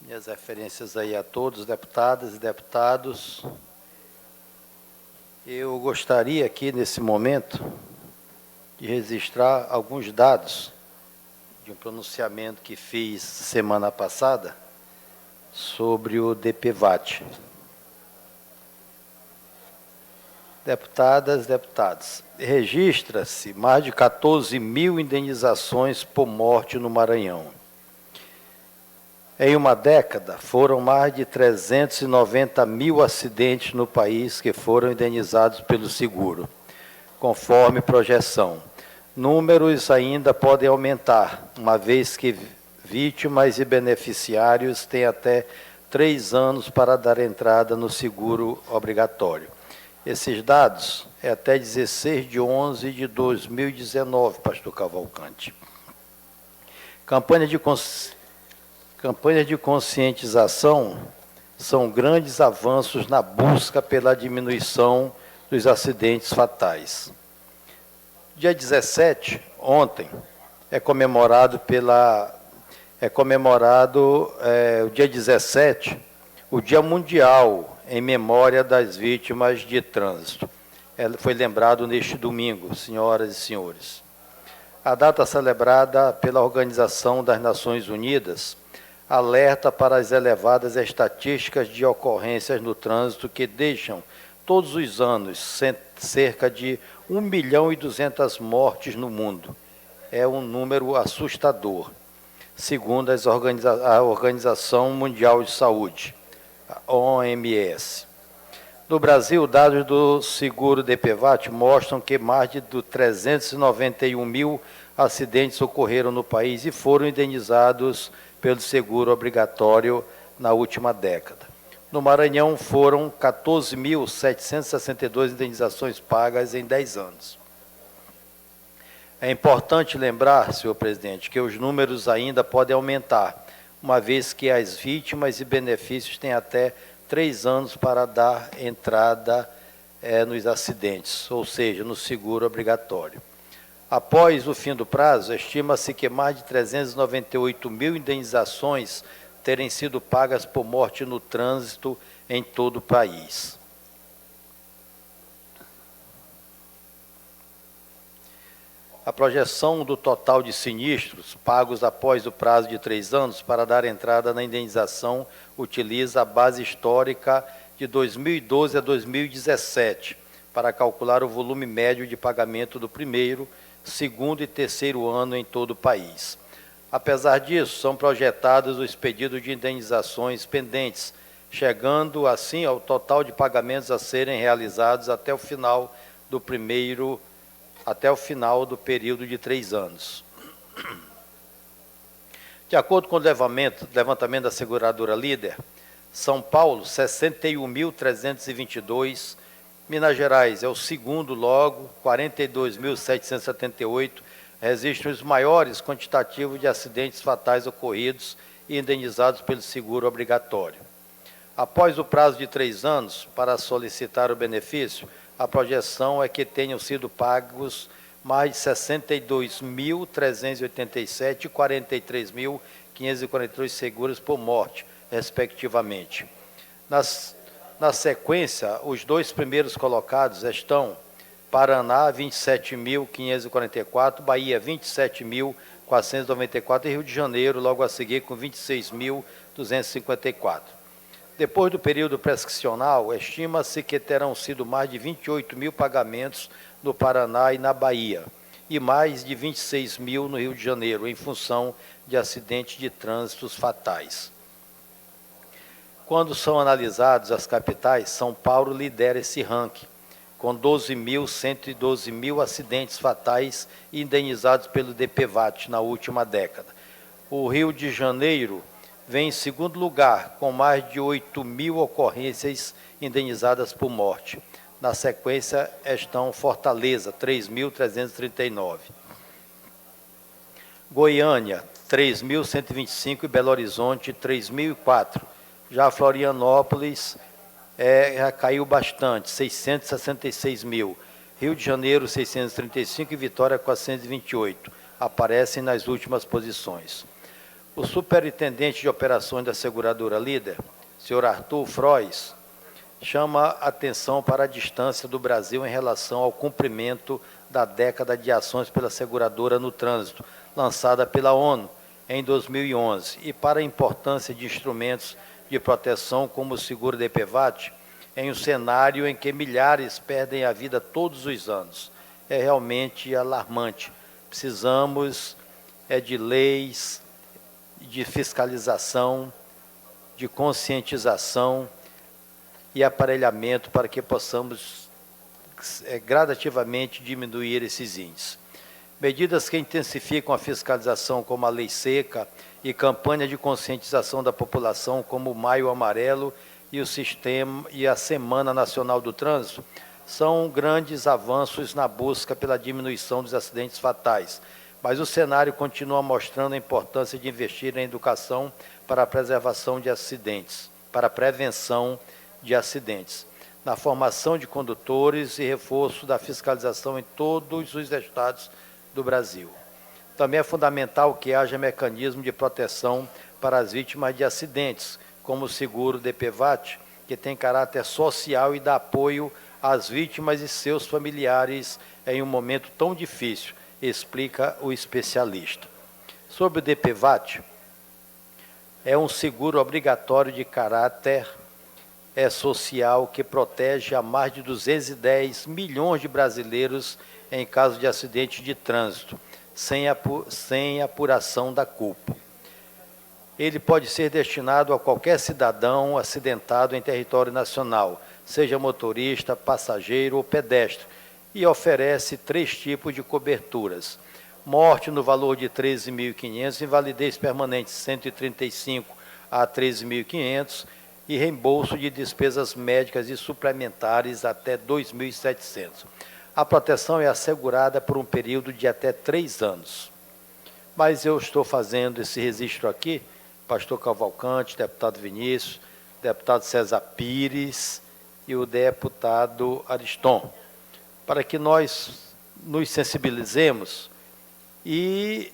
Minhas referências aí a todos, deputadas e deputados. Eu gostaria aqui, nesse momento, de registrar alguns dados de um pronunciamento que fiz semana passada sobre o DPVAT. Deputadas, deputados, registra-se mais de 14 mil indenizações por morte no Maranhão. Em uma década, foram mais de 390 mil acidentes no país que foram indenizados pelo seguro, conforme projeção. Números ainda podem aumentar, uma vez que vítimas e beneficiários têm até 3 anos para dar entrada no seguro obrigatório. Esses dados é até 16 de 11 de 2019, pastor Cavalcante. Campanhas de conscientização são grandes avanços na busca pela diminuição dos acidentes fatais. Dia 17, ontem, é comemorado o dia 17, o Dia Mundial em memória das vítimas de trânsito. Foi lembrado neste domingo, senhoras e senhores. A data celebrada pela Organização das Nações Unidas alerta para as elevadas estatísticas de ocorrências no trânsito que deixam todos os anos cerca de 1.200.000 mortes no mundo. É um número assustador, segundo a Organização Mundial de Saúde, a OMS. No Brasil, dados do seguro DPVAT mostram que mais de 391 mil acidentes ocorreram no país e foram indenizados pelo seguro obrigatório na última década. No Maranhão, foram 14.762 indenizações pagas em 10 anos. É importante lembrar, senhor presidente, que os números ainda podem aumentar, uma vez que as vítimas e benefícios têm até 3 anos para dar entrada nos acidentes, ou seja, no seguro obrigatório. Após o fim do prazo, estima-se que mais de 398 mil indenizações terem sido pagas por morte no trânsito em todo o país. A projeção do total de sinistros pagos após o prazo de 3 anos para dar entrada na indenização utiliza a base histórica de 2012 a 2017 para calcular o volume médio de pagamento do primeiro, segundo e terceiro ano em todo o país. Apesar disso, são projetados os pedidos de indenizações pendentes, chegando assim ao total de pagamentos a serem realizados até o final do período de 3 anos. De acordo com o levantamento da seguradora Líder, São Paulo, 61.322, Minas Gerais é o segundo logo, 42.778, registram os maiores quantitativos de acidentes fatais ocorridos e indenizados pelo seguro obrigatório. Após o prazo de 3 anos para solicitar o benefício, a projeção é que tenham sido pagos mais de 62.387 e 43.542 seguros por morte, respectivamente. Na sequência, os 2 primeiros colocados estão Paraná, 27.544, Bahia, 27.494 e Rio de Janeiro, logo a seguir, com 26.254. Depois do período prescricional, estima-se que terão sido mais de 28 mil pagamentos no Paraná e na Bahia, e mais de 26 mil no Rio de Janeiro, em função de acidentes de trânsito fatais. Quando são analisados as capitais, São Paulo lidera esse ranking, com 112 acidentes fatais indenizados pelo DPVAT na última década. O Rio de Janeiro vem em segundo lugar, com mais de 8 mil ocorrências indenizadas por morte. Na sequência estão Fortaleza, 3.339. Goiânia, 3.125 e Belo Horizonte, 3.004. Já Florianópolis já caiu bastante, 666 mil. Rio de Janeiro, 635 e Vitória, 428. Aparecem nas últimas posições. O superintendente de operações da seguradora Líder, senhor Arthur Frois, chama atenção para a distância do Brasil em relação ao cumprimento da década de ações pela seguradora no trânsito, lançada pela ONU em 2011, e para a importância de instrumentos de proteção como o seguro DPVAT, em um cenário em que milhares perdem a vida todos os anos. É realmente alarmante. Precisamos de leis, de fiscalização, de conscientização e aparelhamento para que possamos gradativamente diminuir esses índices. Medidas que intensificam a fiscalização, como a lei seca, e campanha de conscientização da população, como o Maio Amarelo e a Semana Nacional do Trânsito, são grandes avanços na busca pela diminuição dos acidentes fatais. Mas o cenário continua mostrando a importância de investir em educação para a preservação de acidentes, para a prevenção de acidentes, na formação de condutores e reforço da fiscalização em todos os estados do Brasil. Também é fundamental que haja mecanismo de proteção para as vítimas de acidentes, como o seguro DPVAT, que tem caráter social e dá apoio às vítimas e seus familiares em um momento tão difícil, explica o especialista. Sobre o DPVAT, é um seguro obrigatório de caráter social que protege a mais de 210 milhões de brasileiros em caso de acidente de trânsito, sem apuração da culpa. Ele pode ser destinado a qualquer cidadão acidentado em território nacional, seja motorista, passageiro ou pedestre, e oferece 3 tipos de coberturas: morte no valor de R$ 13.500, invalidez permanente 135 a 13.500 e reembolso de despesas médicas e suplementares até 2.700. A proteção é assegurada por um período de até 3 anos. Mas eu estou fazendo esse registro aqui, pastor Cavalcante, deputado Vinícius, deputado César Pires e o deputado Ariston, para que nós nos sensibilizemos e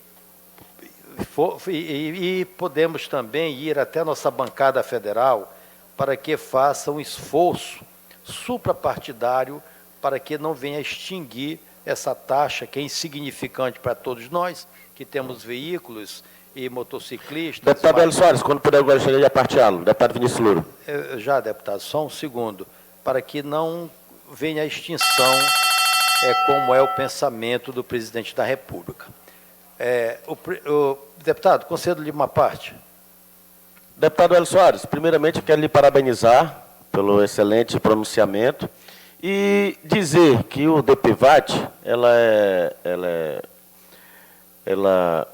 podemos também ir até a nossa bancada federal para que faça um esforço suprapartidário para que não venha extinguir essa taxa que é insignificante para todos nós, que temos veículos e motociclistas. Deputado Hélio Soares, quando puder agora chegar a parteá-lo. Deputado Vinícius Louro. Já, deputado, só um segundo, para que não venha a extinção, como é o pensamento do presidente da República. Deputado, concedo-lhe uma parte. Deputado Hélio Soares, primeiramente quero lhe parabenizar pelo excelente pronunciamento e dizer que o DPVAT, ela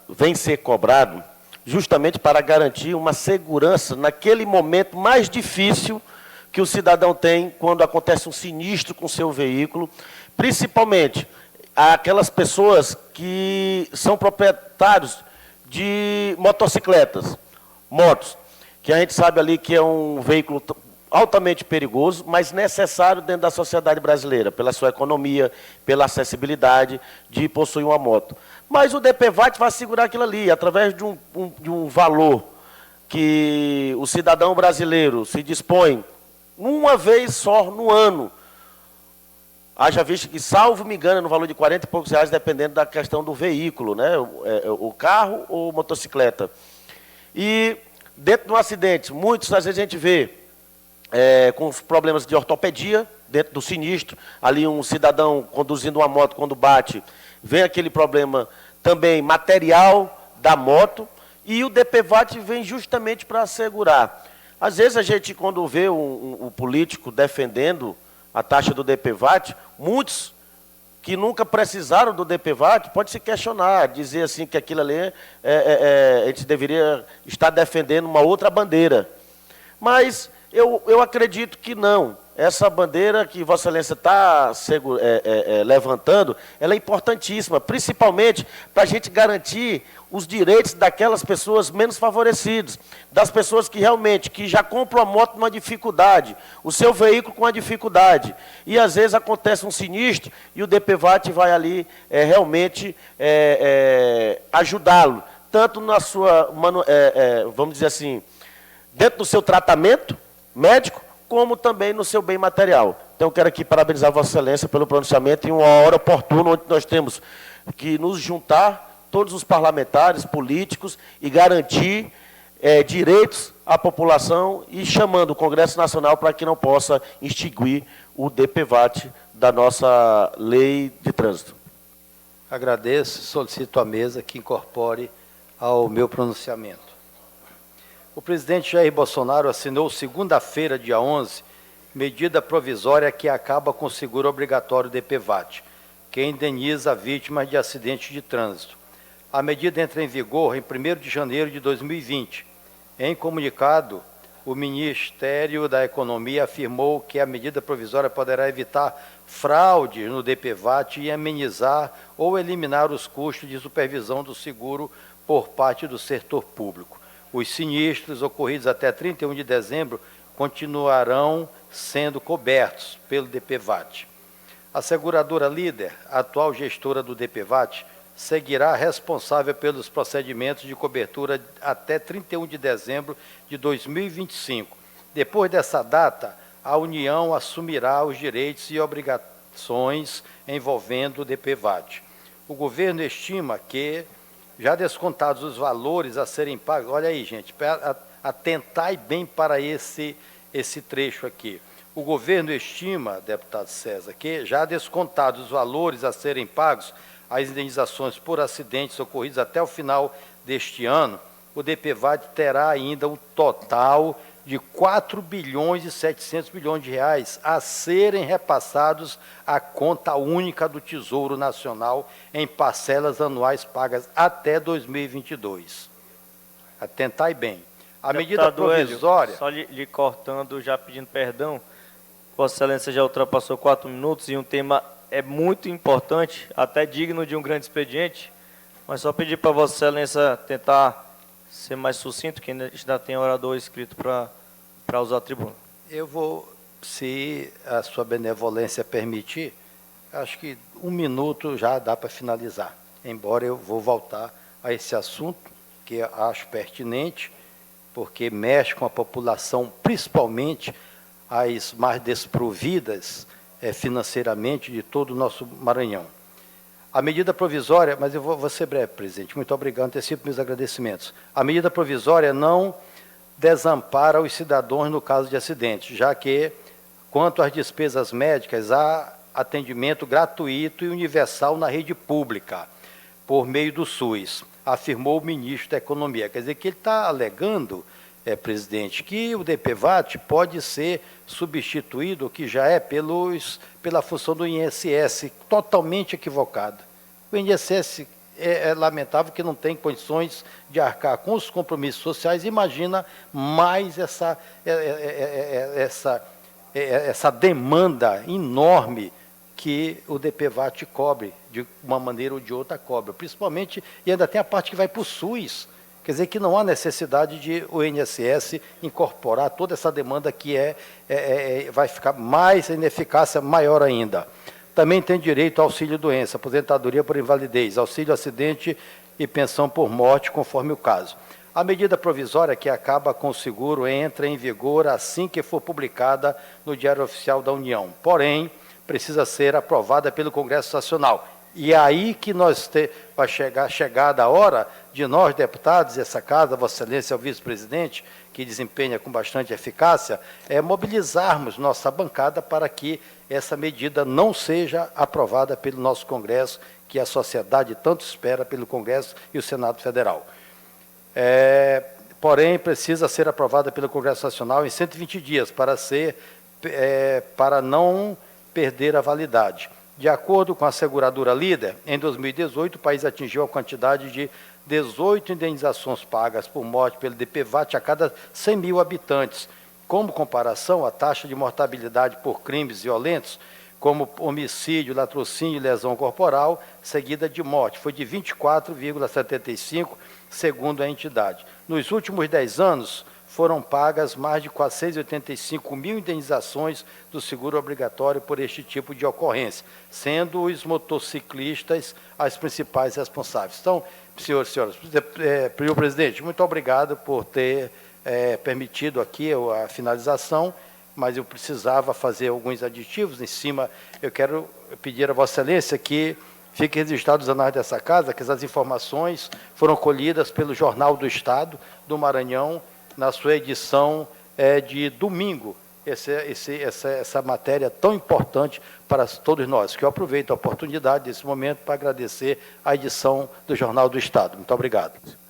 vem ser cobrado justamente para garantir uma segurança naquele momento mais difícil que o cidadão tem quando acontece um sinistro com seu veículo, principalmente aquelas pessoas que são proprietários de motocicletas, motos, que a gente sabe ali que é um veículo altamente perigoso, mas necessário dentro da sociedade brasileira, pela sua economia, pela acessibilidade de possuir uma moto. Mas o DPVAT vai segurar aquilo ali, através de um valor que o cidadão brasileiro se dispõe uma vez só no ano. Haja visto que, salvo me engano, no valor de 40 e poucos reais, dependendo da questão do veículo, né? O carro ou motocicleta. E dentro de um acidente, muitos, às vezes, a gente vê com os problemas de ortopedia, dentro do sinistro, ali um cidadão conduzindo uma moto, quando bate, vem aquele problema também material da moto, e o DPVAT vem justamente para assegurar. Às vezes a gente, quando vê um político defendendo a taxa do DPVAT, muitos que nunca precisaram do DPVAT pode se questionar, dizer assim que aquilo ali a gente deveria estar defendendo uma outra bandeira. Mas eu acredito que não. Essa bandeira que Vossa Excelência está levantando, ela é importantíssima, principalmente para a gente garantir os direitos daquelas pessoas menos favorecidas, das pessoas que realmente já compram a moto numa dificuldade, o seu veículo com uma dificuldade. E às vezes acontece um sinistro e o DPVAT vai ali realmente ajudá-lo, tanto na sua, vamos dizer assim, dentro do seu tratamento médico, como também no seu bem material. Então, eu quero aqui parabenizar Vossa Excelência pelo pronunciamento em uma hora oportuna, onde nós temos que nos juntar, todos os parlamentares, políticos, e garantir direitos à população e chamando o Congresso Nacional para que não possa extinguir o DPVAT da nossa lei de trânsito. Agradeço, solicito à mesa que incorpore ao meu pronunciamento. O presidente Jair Bolsonaro assinou segunda-feira, dia 11, medida provisória que acaba com o seguro obrigatório DPVAT, que indeniza vítimas de acidentes de trânsito. A medida entra em vigor em 1º de janeiro de 2020. Em comunicado, o Ministério da Economia afirmou que a medida provisória poderá evitar fraude no DPVAT e amenizar ou eliminar os custos de supervisão do seguro por parte do setor público. Os sinistros ocorridos até 31 de dezembro continuarão sendo cobertos pelo DPVAT. A seguradora líder, atual gestora do DPVAT, seguirá responsável pelos procedimentos de cobertura até 31 de dezembro de 2025. Depois dessa data, a União assumirá os direitos e obrigações envolvendo o DPVAT. O governo estima que, já descontados os valores a serem pagos, olha aí, gente, atentai bem para esse trecho aqui. O governo estima, deputado César, que, já descontados os valores a serem pagos, as indenizações por acidentes ocorridos até o final deste ano, o DPVAT terá ainda um total de 4 bilhões e 700 milhões de reais a serem repassados à conta única do Tesouro Nacional em parcelas anuais pagas até 2022. Atentai bem. A medida provisória... Hélio, só lhe cortando, já pedindo perdão, Vossa Excelência já ultrapassou 4 minutos e um tema é muito importante, até digno de um grande expediente, mas só pedir para Vossa Excelência tentar ser mais sucinto, que ainda tem orador escrito para usar a tribuna. Eu vou, se a sua benevolência permitir, acho que 1 minuto já dá para finalizar, embora eu vou voltar a esse assunto, que eu acho pertinente, porque mexe com a população, principalmente as mais desprovidas financeiramente de todo o nosso Maranhão. A medida provisória, mas eu vou ser breve, presidente, muito obrigado, antecipo meus agradecimentos. A medida provisória não desampara os cidadãos no caso de acidentes, já que, quanto às despesas médicas, há atendimento gratuito e universal na rede pública, por meio do SUS, afirmou o ministro da Economia. Quer dizer que ele está alegando, presidente, que o DPVAT pode ser substituído, que já é, pela função do INSS, totalmente equivocado. O INSS é lamentável que não tem condições de arcar com os compromissos sociais, imagina mais essa demanda enorme que o DPVAT cobre, de uma maneira ou de outra cobre, principalmente, e ainda tem a parte que vai para o SUS. Quer dizer que não há necessidade de o INSS incorporar toda essa demanda que vai ficar mais ineficácia, maior ainda. Também tem direito ao auxílio-doença, aposentadoria por invalidez, auxílio-acidente e pensão por morte, conforme o caso. A medida provisória que acaba com o seguro entra em vigor assim que for publicada no Diário Oficial da União. Porém, precisa ser aprovada pelo Congresso Nacional. E é aí que vai chegar a hora de nós, deputados, essa casa, Vossa Excelência, o vice-presidente, que desempenha com bastante eficácia, mobilizarmos nossa bancada para que essa medida não seja aprovada pelo nosso Congresso, que a sociedade tanto espera pelo Congresso e o Senado Federal. Porém, precisa ser aprovada pelo Congresso Nacional em 120 dias, para não perder a validade. De acordo com a seguradora líder, em 2018, o país atingiu a quantidade de 18 indenizações pagas por morte pelo DPVAT a cada 100 mil habitantes. Como comparação, a taxa de mortabilidade por crimes violentos, como homicídio, latrocínio e lesão corporal, seguida de morte, foi de 24,75, segundo a entidade. Nos últimos 10 anos, foram pagas mais de 485 mil indenizações do seguro obrigatório por este tipo de ocorrência, sendo os motociclistas as principais responsáveis. Então, Senhores e senhoras, senhor presidente, muito obrigado por ter permitido aqui a finalização, mas eu precisava fazer alguns aditivos em cima. Eu quero pedir a Vossa Excelência que fique registrado nos anais dessa casa que essas informações foram colhidas pelo Jornal do Estado do Maranhão, na sua edição de domingo. Essa matéria tão importante para todos nós, que eu aproveito a oportunidade desse momento para agradecer a edição do Jornal do Estado. Muito obrigado.